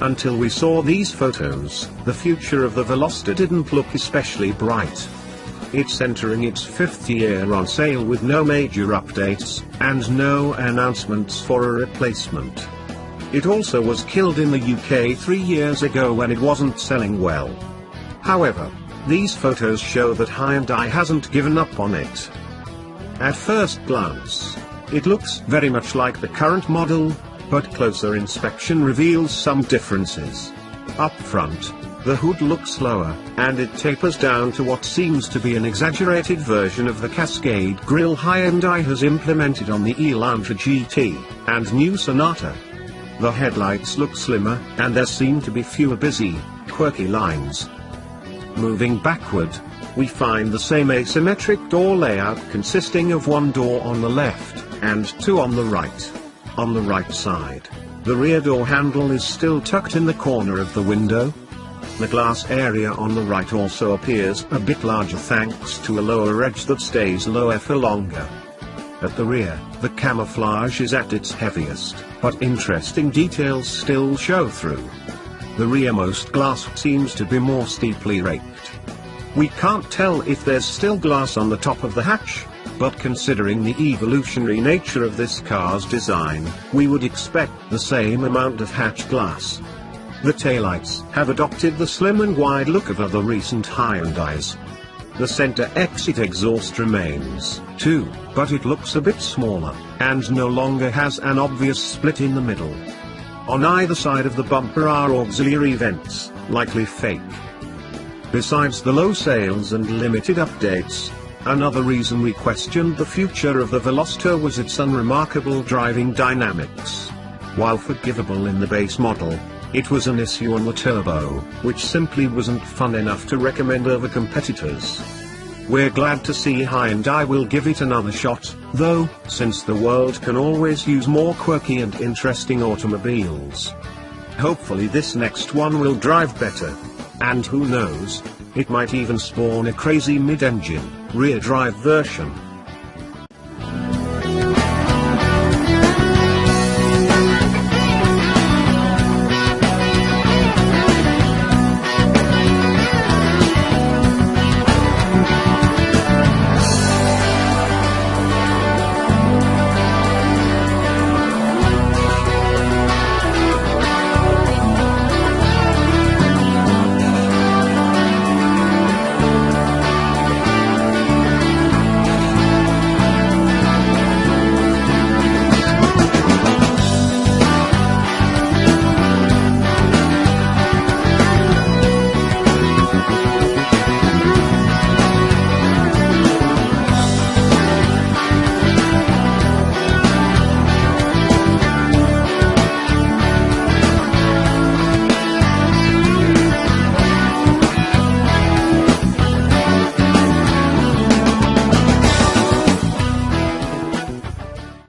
Until we saw these photos, the future of the Veloster didn't look especially bright. It's entering its 5th year on sale with no major updates, and no announcements for a replacement. It also was killed in the UK 3 years ago when it wasn't selling well. However, these photos show that Hyundai hasn't given up on it. At first glance, it looks very much like the current model, but closer inspection reveals some differences. Up front, the hood looks lower, and it tapers down to what seems to be an exaggerated version of the Cascade grille Hyundai has implemented on the Elantra GT, and new Sonata. The headlights look slimmer, and there seem to be fewer busy, quirky lines. Moving backward, we find the same asymmetric door layout consisting of one door on the left, and two on the right. On the right side, the rear door handle is still tucked in the corner of the window. The glass area on the right also appears a bit larger thanks to a lower edge that stays lower for longer. At the rear, the camouflage is at its heaviest, but interesting details still show through. The rearmost glass seems to be more steeply raked. We can't tell if there's still glass on the top of the hatch, but considering the evolutionary nature of this car's design, we would expect the same amount of hatch glass. The taillights have adopted the slim and wide look of other recent Hyundais. The center exit exhaust remains, too, but it looks a bit smaller, and no longer has an obvious split in the middle. On either side of the bumper are auxiliary vents, likely fake. Besides the low sales and limited updates, another reason we questioned the future of the Veloster was its unremarkable driving dynamics. While forgivable in the base model, it was an issue on the turbo, which simply wasn't fun enough to recommend over competitors. We're glad to see Hyundai will give it another shot, though, since the world can always use more quirky and interesting automobiles. Hopefully this next one will drive better. And who knows, it might even spawn a crazy mid-engine, rear-drive version.